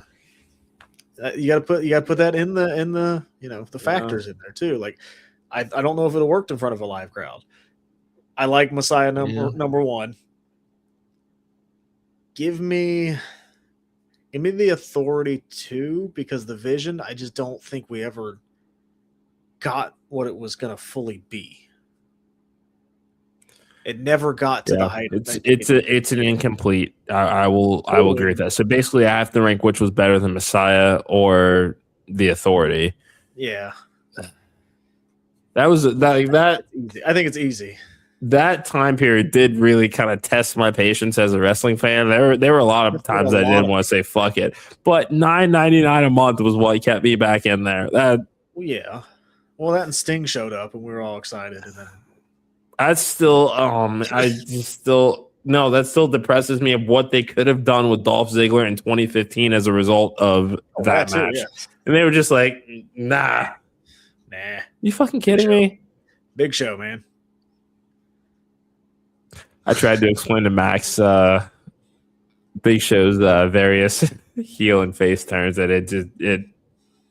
Speaker 3: You got to put that in the the factors in there too. Like I don't know if it'll work in front of a live crowd. I like Messiah number 1. Give me the Authority 2 because the Vision, I just don't think we ever got what it was going to fully be. It never got to the height.
Speaker 2: It's an incomplete. I will agree with that. So basically, I have to rank which was better than Messiah or the Authority.
Speaker 3: Yeah,
Speaker 2: that was that.
Speaker 3: Easy. I think it's easy.
Speaker 2: That time period did really kind of test my patience as a wrestling fan. There were a lot of times I didn't want to say fuck it, but $9.99 a month was what kept me back in there. That
Speaker 3: that and Sting showed up and we were all excited, and then
Speaker 2: that's still that still depresses me of what they could have done with Dolph Ziggler in 2015 as a result of that match. And they were just like, nah. You fucking kidding me?
Speaker 3: Big Show, man.
Speaker 2: I tried to explain to Max Big Show's various heel and face turns that it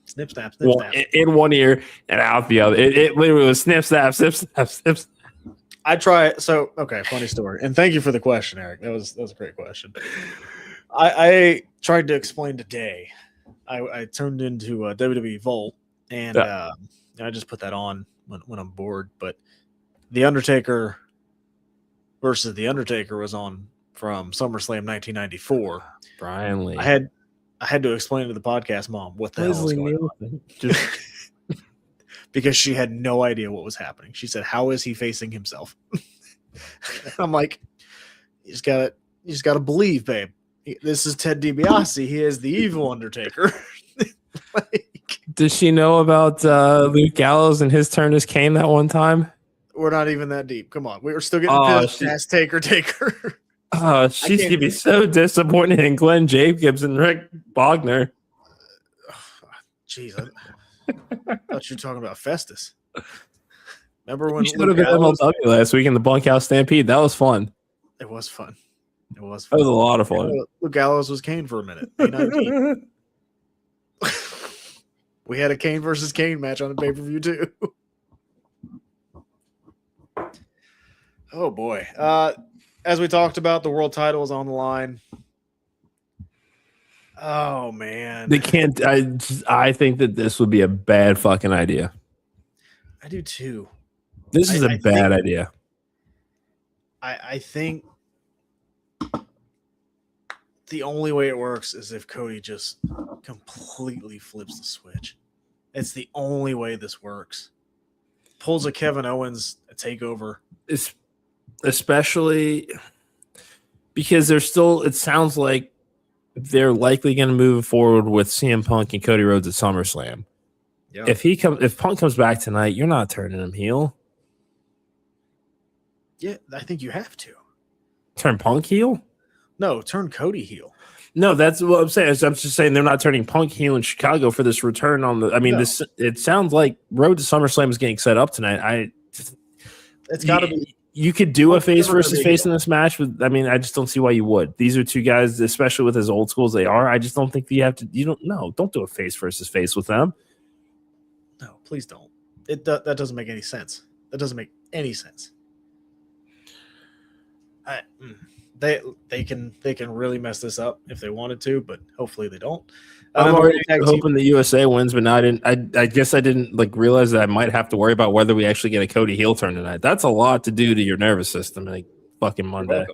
Speaker 3: snip, snap,
Speaker 2: snap. In one ear and out the other. It literally was snip, snap, snip, snap, snip.
Speaker 3: I try. So, okay, funny story. And thank you for the question, Eric. That was a great question. I tried to explain today. I turned into a WWE Volt, and I just put that on when I'm bored. But The Undertaker versus The Undertaker was on from SummerSlam 1994.
Speaker 2: Brian Lee.
Speaker 3: I had to explain to the podcast mom what the hell was going on. Because she had no idea what was happening. She said, "How is he facing himself?" I'm like, you just gotta believe, babe. This is Ted DiBiase. He is the evil Undertaker.
Speaker 2: Does she know about Luke Gallows and his turn as Kane that one time?
Speaker 3: We're not even that deep. Come on. We're still getting past Taker.
Speaker 2: Oh, she's going to be so disappointed in Glenn Jacobs and Rick Bogner.
Speaker 3: Jeez. I thought you were talking about Festus. Remember when
Speaker 2: you should have been MLW last week in the Bunkhouse Stampede? That was fun.
Speaker 3: It was fun. That was
Speaker 2: a lot of fun.
Speaker 3: Luke Gallows was Kane for a minute. We had a Kane versus Kane match on the pay-per-view too. Oh boy. As we talked about, the world title is on the line. Oh man.
Speaker 2: They can't I think that this would be a bad fucking idea.
Speaker 3: I do too.
Speaker 2: This is a bad idea.
Speaker 3: I think the only way it works is if Cody just completely flips the switch. It's the only way this works. Pulls a Kevin Owens takeover. Especially
Speaker 2: because it sounds like they're likely going to move forward with CM Punk and Cody Rhodes at SummerSlam.
Speaker 3: Yeah.
Speaker 2: If Punk comes back tonight, you're not turning him heel.
Speaker 3: Yeah, I think you have to.
Speaker 2: Turn Punk heel?
Speaker 3: No, turn Cody heel.
Speaker 2: No, that's what I'm saying. I'm just saying they're not turning Punk heel in Chicago for this return on the. I mean, this. It sounds like Road to SummerSlam is getting set up tonight.
Speaker 3: It's got to be.
Speaker 2: You could do a face versus face in this match, but I mean, I just don't see why you would. These are two guys, especially with as old school as they are. I just don't think you have to. Don't do a face versus face with them.
Speaker 3: No, please don't. That doesn't make any sense. That doesn't make any sense. They can really mess this up if they wanted to, but hopefully they don't.
Speaker 2: I'm already hoping the USA wins, but now I guess I didn't realize that I might have to worry about whether we actually get a Cody heel turn tonight. That's a lot to do to your nervous system fucking Monday.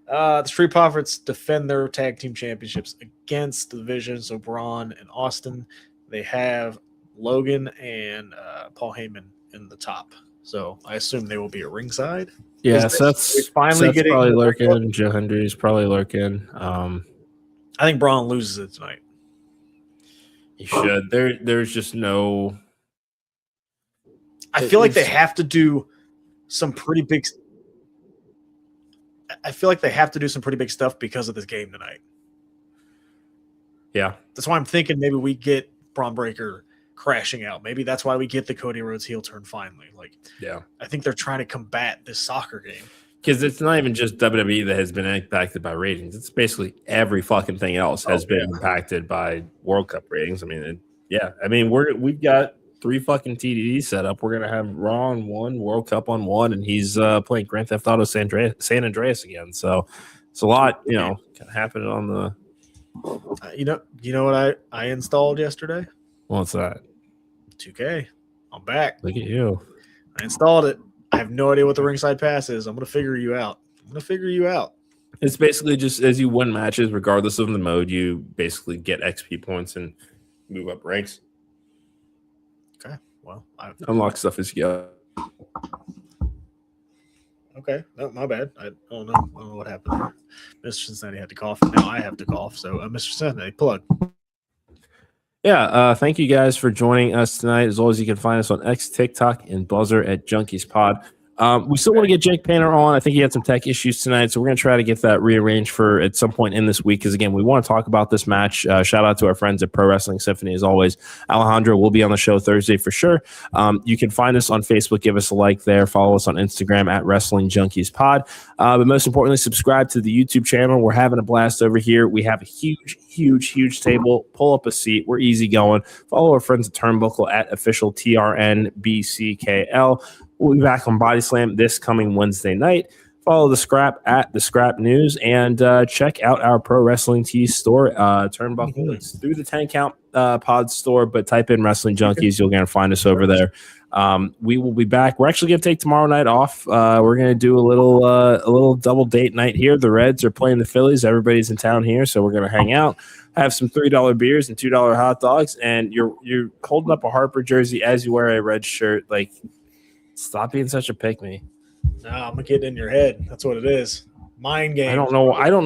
Speaker 3: The Street Profits defend their tag team championships against the Division. So Braun and Austin, they have Logan and Paul Heyman in the top. So I assume they will be at ringside.
Speaker 2: Yeah, Seth's probably lurking. Joe Hendry's probably lurking. I
Speaker 3: think Braun loses it tonight.
Speaker 2: He should. There's just no.
Speaker 3: I feel like they have to do some pretty big. I feel like they have to do some pretty big stuff because of this game tonight.
Speaker 2: Yeah,
Speaker 3: that's why I'm thinking maybe we get Braun Breaker crashing out. Maybe that's why we get the Cody Rhodes heel turn finally. I think they're trying to combat this soccer game.
Speaker 2: Because it's not even just WWE that has been impacted by ratings. It's basically every fucking thing else has been impacted by World Cup ratings. I mean, we've got 3 fucking TDDs set up. We're gonna have Raw on 1, World Cup on 1, and he's playing Grand Theft Auto San Andreas again. So it's a lot, kind of happening on the.
Speaker 3: You know what I installed yesterday?
Speaker 2: What's that?
Speaker 3: 2K. I'm back.
Speaker 2: Look at you.
Speaker 3: I installed it. I have no idea what the ringside pass is. I'm going to figure you out.
Speaker 2: It's basically just as you win matches, regardless of the mode, you basically get XP points and move up ranks.
Speaker 3: Okay. Well,
Speaker 2: unlock stuff as you go.
Speaker 3: Okay. No, my bad. I don't know what happened there. Mr. Cincinnati had to cough. Now I have to cough. So, Mr. Cincinnati, plug.
Speaker 2: Yeah, thank you guys for joining us tonight. As always, you can find us on X, TikTok, and Buzzer at Junkies Pod. We still want to get Jake Painter on. I think he had some tech issues tonight, so we're going to try to get that rearranged for at some point in this week because, again, we want to talk about this match. Shout out to our friends at Pro Wrestling Symphony, as always. Alejandro will be on the show Thursday for sure. You can find us on Facebook. Give us a like there. Follow us on Instagram at Wrestling Junkies Pod. But most importantly, subscribe to the YouTube channel. We're having a blast over here. We have a huge table. Pull up a seat. We're easy going. Follow our friends at Turnbuckle at official TRNBCKL. We'll be back on Body Slam this coming Wednesday night. Follow the Scrap at the Scrap News, and check out our Pro Wrestling Tees store. Turnbuckle. It's through the 10 Count Pod store, but type in Wrestling Junkies. You're going to find us over there. We will be back. We're actually going to take tomorrow night off. We're going to do a little double date night here. The Reds are playing the Phillies. Everybody's in town here, so we're going to hang out, have some $3 beers and $2 hot dogs, and you're holding up a Harper jersey as you wear a red shirt. Like, stop being such a pick-me.
Speaker 3: No, I'm getting in your head. That's what it is. Mind game.
Speaker 2: I don't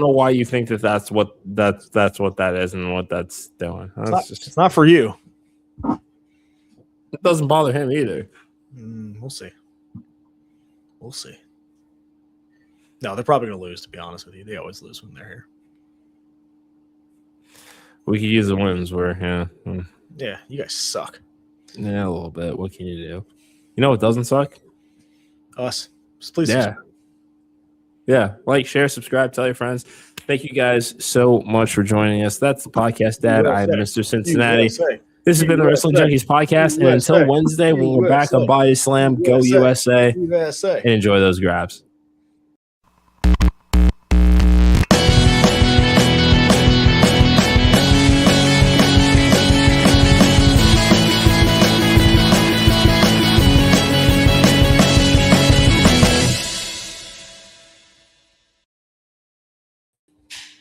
Speaker 2: know why you think that's what that is and what that's doing.
Speaker 3: It's not for you.
Speaker 2: It doesn't bother him either.
Speaker 3: We'll see. No, they're probably going to lose, to be honest with you. They always lose when they're here.
Speaker 2: We could use the wins where,
Speaker 3: Yeah, you guys suck.
Speaker 2: Yeah, a little bit. What can you do? You know what doesn't suck?
Speaker 3: Us. Just please.
Speaker 2: Yeah. Like, share, subscribe, tell your friends. Thank you guys so much for joining us. That's the podcast, Dad. I'm Mr. Cincinnati.
Speaker 3: USA.
Speaker 2: This has been the Wrestling Junkies Podcast. And until Wednesday, when we're back on Body Slam, go USA.
Speaker 3: USA.
Speaker 2: And enjoy those grabs.